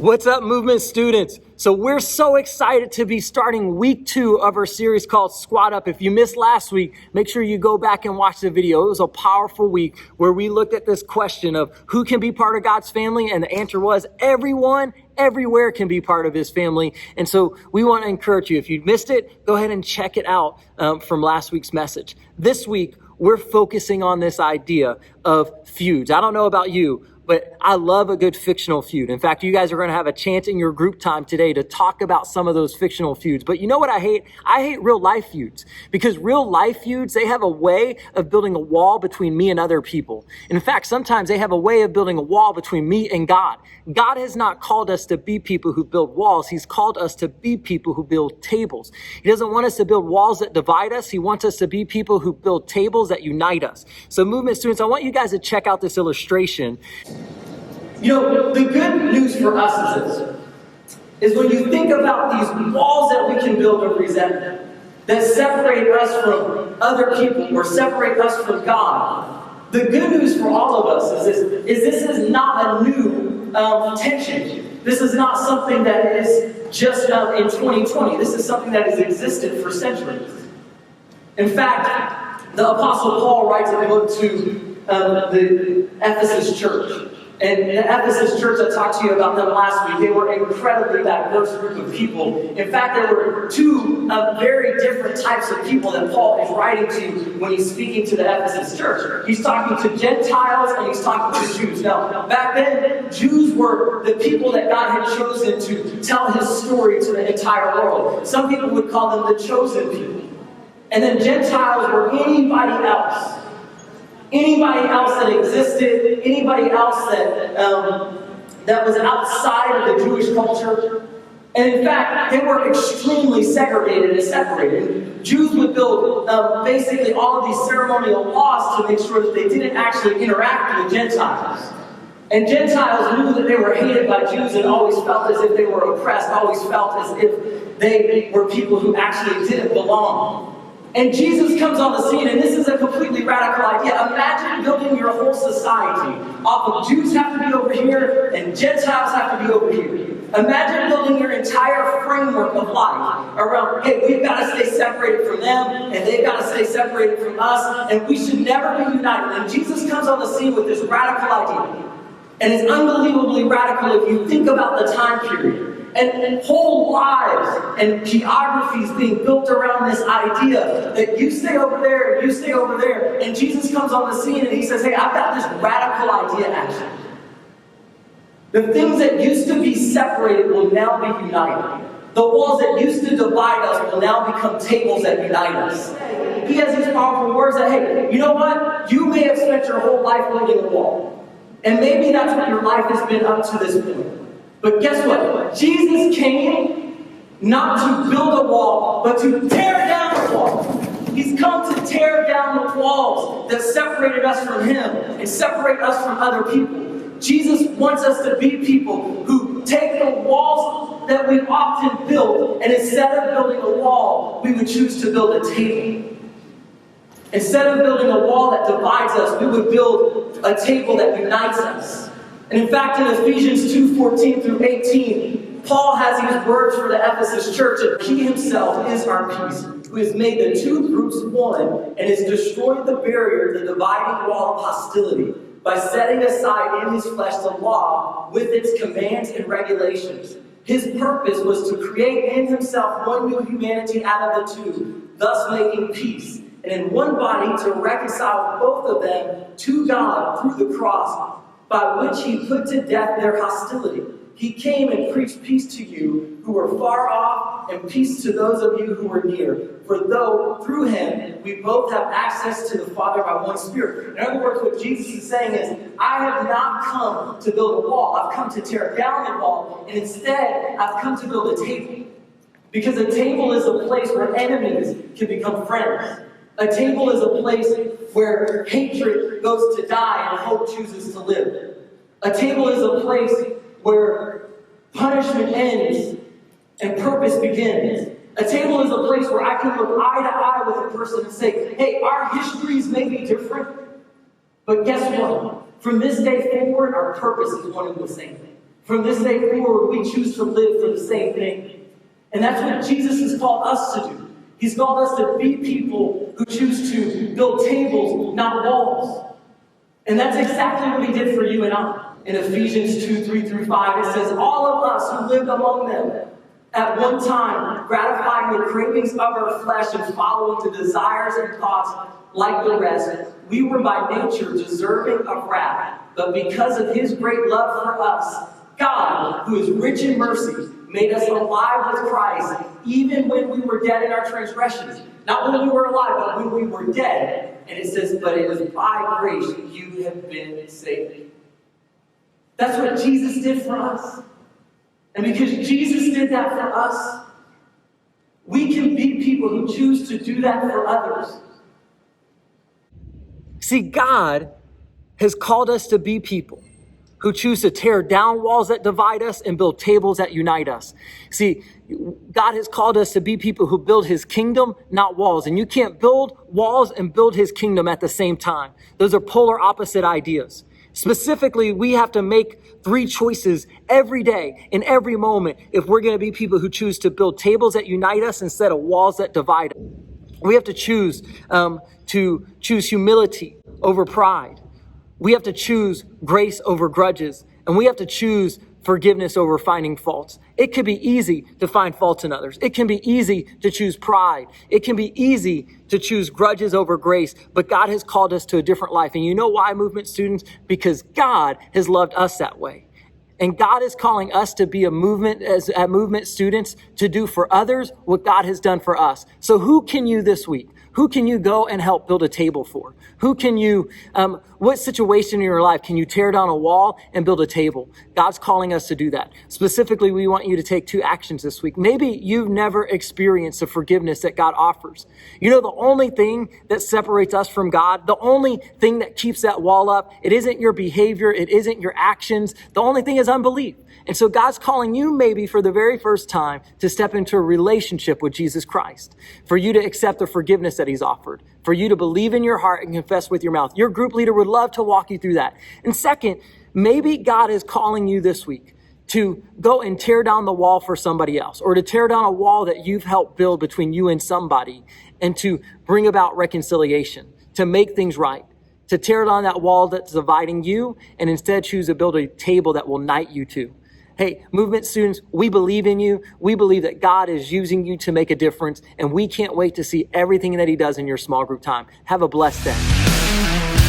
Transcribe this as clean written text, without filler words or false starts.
What's up, Movement students? So we're so excited to be starting week 2 of our series called Squad Up. If you missed last week, make sure you go back and watch the video. It was a powerful week where we looked at this question of who can be part of God's family, and the answer was everyone, everywhere can be part of his family. And so we want to encourage you, if you missed it, go ahead and check it out from last week's message. This week, we're focusing on this idea of feuds. I don't know about you, but I love a good fictional feud. In fact, you guys are going to have a chance in your group time today to talk about some of those fictional feuds. But you know what I hate? I hate real life feuds, because real life feuds, they have a way of building a wall between me and other people. In fact, sometimes they have a way of building a wall between me and God. God has not called us to be people who build walls. He's called us to be people who build tables. He doesn't want us to build walls that divide us. He wants us to be people who build tables that unite us. So movement students, I want you guys to check out this illustration. You know, the good news for us is when you think about these walls that we can build of resentment that separate us from other people or separate us from God, the good news for all of us is this is not a new tension. This is not something that is just in 2020. This is something that has existed for centuries. In fact, the Apostle Paul writes a book to the Ephesus church. And the Ephesus church, I talked to you about them last week, they were an incredibly diverse group of people. In fact, there were two very different types of people that Paul is writing to when he's speaking to the Ephesus church. He's talking to Gentiles and he's talking to Jews. Now, back then, Jews were the people that God had chosen to tell his story to the entire world. Some people would call them the chosen people. And then Gentiles were anybody else. Anybody else that existed, anybody else that was outside of the Jewish culture. And in fact, they were extremely segregated and separated. Jews would build basically all of these ceremonial laws to make sure that they didn't actually interact with Gentiles. And Gentiles knew that they were hated by Jews and always felt as if they were oppressed, always felt as if they were people who actually didn't belong. And Jesus comes on the scene, and this is a completely radical idea. Imagine building your whole society off of Jews have to be over here, and Gentiles have to be over here. Imagine building your entire framework of life around, hey, we've got to stay separated from them, and they've got to stay separated from us, and we should never be united. And Jesus comes on the scene with this radical idea. And it's unbelievably radical if you think about the time period. And whole lives and geographies being built around this idea that you stay over there and you stay over there. And Jesus comes on the scene and he says, hey, I've got this radical idea actually. The things that used to be separated will now be united. The walls that used to divide us will now become tables that unite us. He has these powerful words that, hey, you know what? You may have spent your whole life building a wall. And maybe that's what your life has been up to this point. But guess what? Jesus came not to build a wall, but to tear down the wall. He's come to tear down the walls that separated us from him and separate us from other people. Jesus wants us to be people who take the walls that we often build, and instead of building a wall, we would choose to build a table. Instead of building a wall that divides us, we would build a table that unites us. And in fact, in Ephesians 2:14 through 18, Paul has these words for the Ephesus church, and he himself is our peace, who has made the two groups one and has destroyed the barrier, the dividing wall of hostility, by setting aside in his flesh the law with its commands and regulations. His purpose was to create in himself one new humanity out of the two, thus making peace, and in one body to reconcile both of them to God through the cross, by which he put to death their hostility. He came and preached peace to you who were far off, and peace to those of you who were near. For though through him we both have access to the Father by one Spirit. In other words, what Jesus is saying is, I have not come to build a wall. I've come to tear down the wall, and instead I've come to build a table. Because a table is a place where enemies can become friends. A table is a place where hatred goes to die and hope chooses to live. A table is a place where punishment ends and purpose begins. A table is a place where I can look eye to eye with a person and say, hey, our histories may be different, but guess what? From this day forward, our purpose is one and the same thing. From this day forward, we choose to live for the same thing. And that's what Jesus has called us to do. He's called us to be people who choose to build tables, not walls. And that's exactly what he did for you and I. In Ephesians 2:3-5, it says, all of us who lived among them at one time, gratifying the cravings of our flesh and following the desires and thoughts like the rest, we were by nature deserving of wrath. But because of his great love for us, God, who is rich in mercy, made us alive with Christ, even when we were dead in our transgressions. Not when we were alive, but when we were dead. And it says, but it is by grace you have been saved. That's what Jesus did for us. And because Jesus did that for us, we can be people who choose to do that for others. See, God has called us to be people who choose to tear down walls that divide us and build tables that unite us. See, God has called us to be people who build his kingdom, not walls. And you can't build walls and build his kingdom at the same time. Those are polar opposite ideas. Specifically, we have to make 3 choices every day, in every moment, if we're going to be people who choose to build tables that unite us instead of walls that divide us. We have to choose humility over pride. We have to choose grace over grudges, and we have to choose forgiveness over finding faults. It can be easy to find faults in others. It can be easy to choose pride. It can be easy to choose grudges over grace, but God has called us to a different life. And you know why, movement students? Because God has loved us that way. And God is calling us to be a movement students to do for others what God has done for us. So who can you this week? Who can you go and help build a table for? Who can you, what situation in your life can you tear down a wall and build a table? God's calling us to do that. Specifically, we want you to take 2 actions this week. Maybe you've never experienced the forgiveness that God offers. You know, the only thing that separates us from God, the only thing that keeps that wall up, it isn't your behavior, it isn't your actions. The only thing is unbelief. And so God's calling you maybe for the very first time to step into a relationship with Jesus Christ, for you to accept the forgiveness that he's offered, for you to believe in your heart and confess with your mouth. Your group leader would love to walk you through that. And second, maybe God is calling you this week to go and tear down the wall for somebody else, or to tear down a wall that you've helped build between you and somebody, and to bring about reconciliation, to make things right, to tear down that wall that's dividing you and instead choose to build a table that will unite you two. Hey, movement students, we believe in you. We believe that God is using you to make a difference, and we can't wait to see everything that he does in your small group time. Have a blessed day.